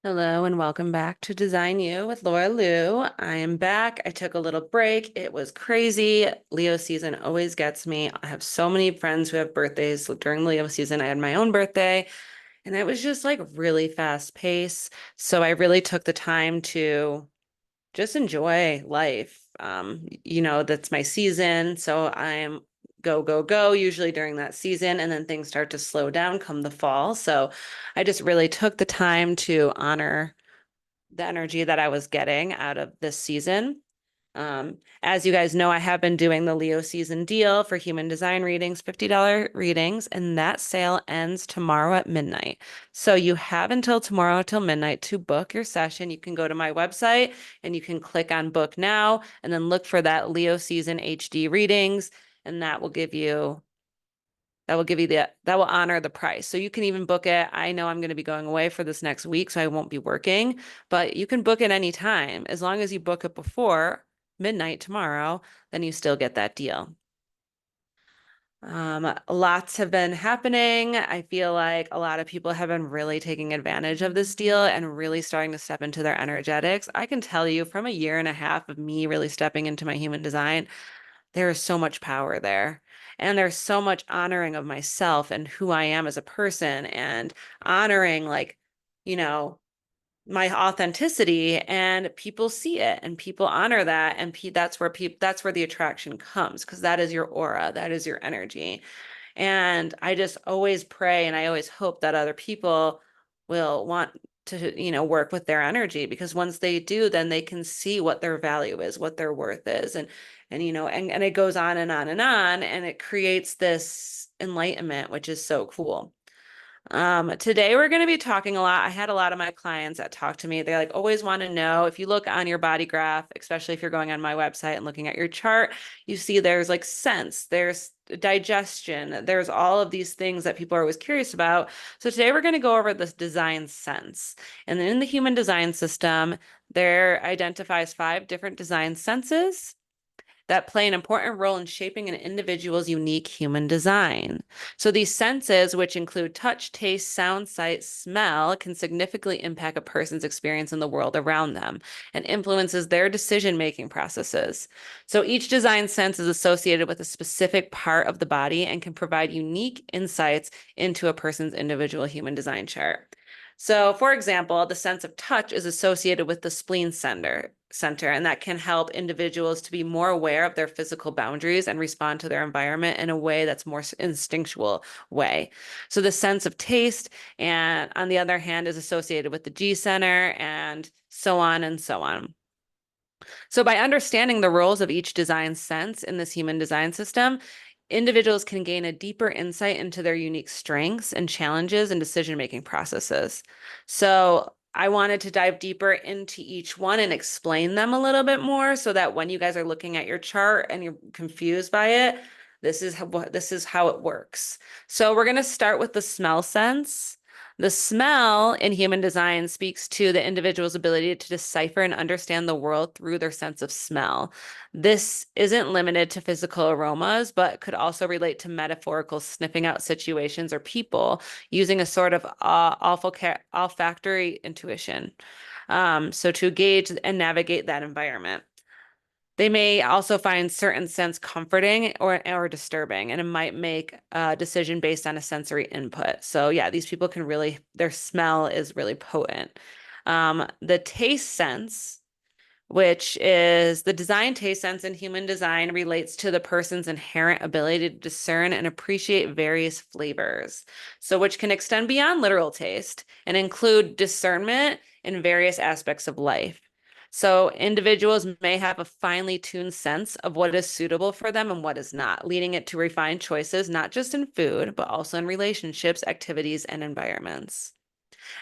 Hello and welcome back to Design You with Laura Lou. I am back. I took a little break. It was crazy. Leo season always gets me. I have so many friends who have birthdays during Leo season. I had my own birthday and it was just like really fast pace. So I really took the time to just enjoy life. That's my season. So I'm go, go, go usually during that season. And then things start to slow down come the fall. So I just really took the time to honor the energy that I was getting out of this season. As you guys know, I have been doing the Leo season deal for human design readings, $50 readings, and that sale ends tomorrow at midnight. So you have until tomorrow till midnight to book your session. You can go to my website and you can click on book now and then look for that Leo season HD readings, and that will honor the price. So you can even book it. I know I'm going to be going away for this next week, so I won't be working, but you can book it anytime. As long as you book it before midnight tomorrow, then you still get that deal. Lots have been happening. I feel like a lot of people have been really taking advantage of this deal and really starting to step into their energetics. I can tell you from a year and a half of me really stepping into my human design, there is so much power there. And there's so much honoring of myself and who I am as a person and honoring you know, my authenticity, and people see it and people honor that, and that's where the attraction comes, because that is your aura, that is your energy. And I just always pray and I always hope that other people will want to, work with their energy, because once they do, then they can see what their value is, what their worth is. And it goes on and on and on, and it creates this enlightenment, which is so cool. Today we're going to be talking a lot. I had a lot of my clients that talk to me. They like always want to know, if you look on your body graph, especially if you're going on my website and looking at your chart, you see there's like sense, there's digestion, there's all of these things that people are always curious about. So today we're going to go over this design sense. And then in the human design system, there identifies 5 different design senses that play an important role in shaping an individual's unique human design. So these senses, which include touch, taste, sound, sight, smell, can significantly impact a person's experience in the world around them and influences their decision-making processes. So each design sense is associated with a specific part of the body and can provide unique insights into a person's individual human design chart. So, for example, the sense of touch is associated with the spleen center, and that can help individuals to be more aware of their physical boundaries and respond to their environment in a way that's more instinctual way. So the sense of taste, and on the other hand, is associated with the G center, and so on and so on. So by understanding the roles of each design sense in this human design system, individuals can gain a deeper insight into their unique strengths and challenges and decision-making processes. So I wanted to dive deeper into each one and explain them a little bit more, so that when you guys are looking at your chart and you're confused by it, this is how it works. So we're going to start with the smell sense. The smell in human design speaks to the individual's ability to decipher and understand the world through their sense of smell. This isn't limited to physical aromas, but could also relate to metaphorical sniffing out situations or people using a sort of olfactory intuition. So to gauge and navigate that environment. They may also find certain scents comforting or disturbing, and it might make a decision based on a sensory input. So yeah, these people can really, their smell is really potent. The taste sense, which is the design taste sense in human design, relates to the person's inherent ability to discern and appreciate various flavors. So which can extend beyond literal taste and include discernment in various aspects of life. So individuals may have a finely tuned sense of what is suitable for them and what is not, leading it to refined choices, not just in food, but also in relationships, activities, and environments.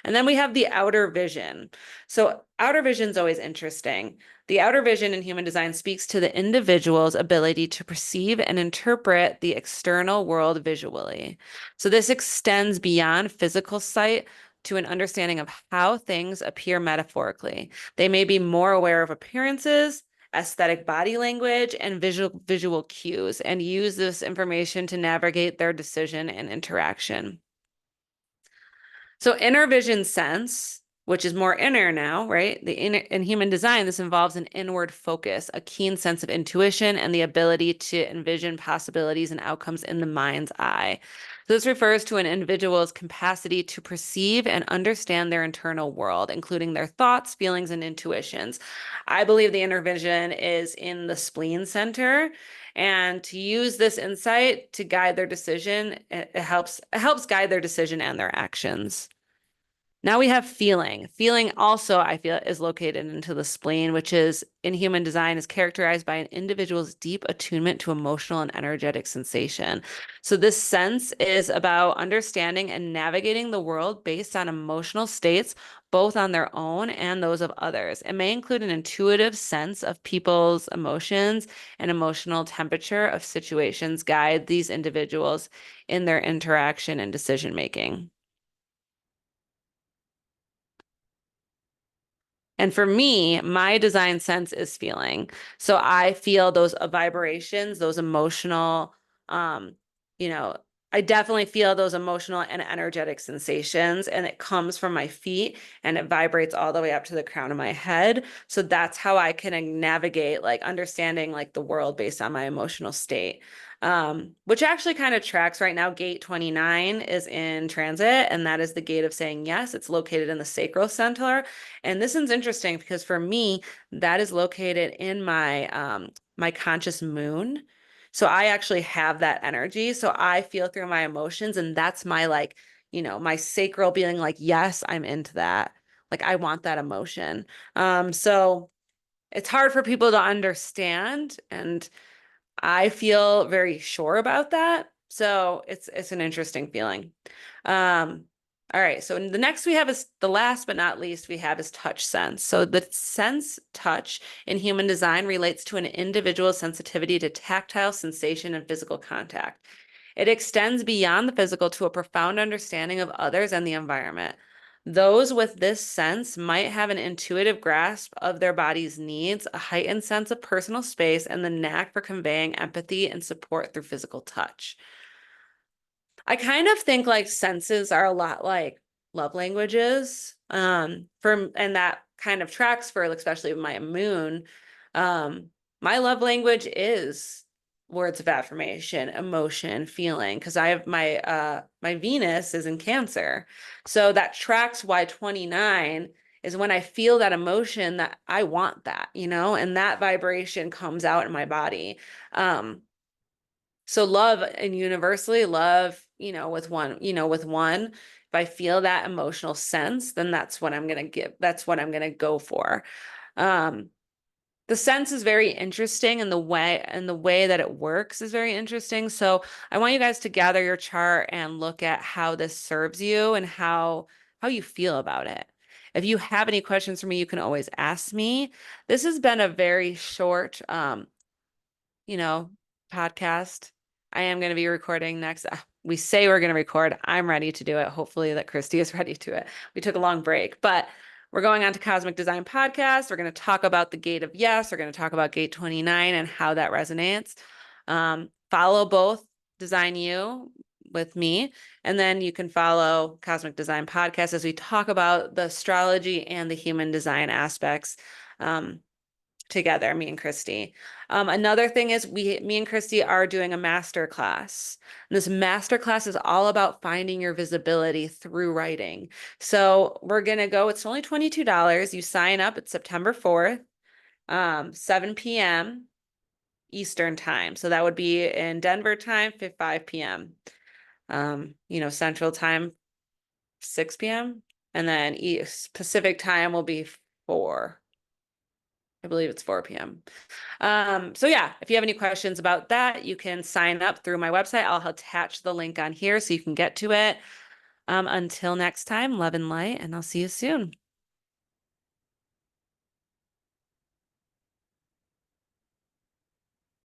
And then we have the outer vision. So outer vision is always interesting. The outer vision in human design speaks to the individual's ability to perceive and interpret the external world visually. So this extends beyond physical sight to an understanding of how things appear metaphorically. They may be more aware of appearances, aesthetic body language, and visual cues, and use this information to navigate their decision and interaction. So inner vision sense which is more inner now, right? The inner in human design, this involves an inward focus, a keen sense of intuition, and the ability to envision possibilities and outcomes in the mind's eye. So this refers to an individual's capacity to perceive and understand their internal world, including their thoughts, feelings, and intuitions. I believe the inner vision is in the spleen center. And to use this insight to guide their decision, it helps guide their decision and their actions. Now we have feeling. Feeling also, I feel, is located into the spleen, which is in human design is characterized by an individual's deep attunement to emotional and energetic sensation. So this sense is about understanding and navigating the world based on emotional states, both on their own and those of others. It may include an intuitive sense of people's emotions and emotional temperature of situations guide these individuals in their interaction and decision making. And for me, my design sense is feeling. So I feel those vibrations, those emotional, um, you know, I definitely feel those emotional and energetic sensations, and it comes from my feet and it vibrates all the way up to the crown of my head. So that's how I can navigate, like understanding like the world based on my emotional state. Which actually kind of tracks right now. Gate 29 is in transit, and that is the gate of saying yes. It's located in the sacral center. And this is interesting because for me, that is located in my conscious moon. So I actually have that energy. So I feel through my emotions, and that's my like, my sacral being like, yes, I'm into that. Like I want that emotion. So it's hard for people to understand, and I feel very sure about that. So it's an interesting feeling. Um, all right. So the next we have is the last but not least we have is touch sense. So the sense touch in human design relates to an individual's sensitivity to tactile sensation and physical contact. It extends beyond the physical to a profound understanding of others and the environment. Those with this sense might have an intuitive grasp of their body's needs, a heightened sense of personal space, and the knack for conveying empathy and support through physical touch. I kind of think like senses are a lot like love languages. And that kind of tracks for especially my moon. Um, my love language is words of affirmation, emotion, feeling, because I have my Venus is in Cancer. So that tracks why 29 is when I feel that emotion that I want that, and that vibration comes out in my body. So love and universally love, with one, if I feel that emotional sense, then that's what I'm going to give. That's what I'm going to go for. Um, the sense is very interesting and the way that it works is very interesting. So I want you guys to gather your chart and look at how this serves you and how you feel about it. If you have any questions for me, you can always ask me. This has been a very short you know, podcast. I am going to be recording next. We say we're going to record. I'm ready to do it. Hopefully that Christy is ready to it. We took a long break, but we're going on to Cosmic Design Podcast. We're going to talk about the gate of yes. We're going to talk about gate 29 and how that resonates. Follow both Design You with me, and then you can follow Cosmic Design Podcast as we talk about the astrology and the human design aspects. Together, me and Christy. Another thing is me and Christy are doing a master class. And this master class is all about finding your visibility through writing. So we're gonna go, it's only $22. You sign up, it's September 4th, 7 p.m. Eastern time. So that would be in Denver time, 5 p.m. Central time, 6 p.m. And then Pacific time will be 4. I believe it's 4 p.m. So yeah, if you have any questions about that, you can sign up through my website. I'll attach the link on here so you can get to it. Until next time, love and light, and I'll see you soon.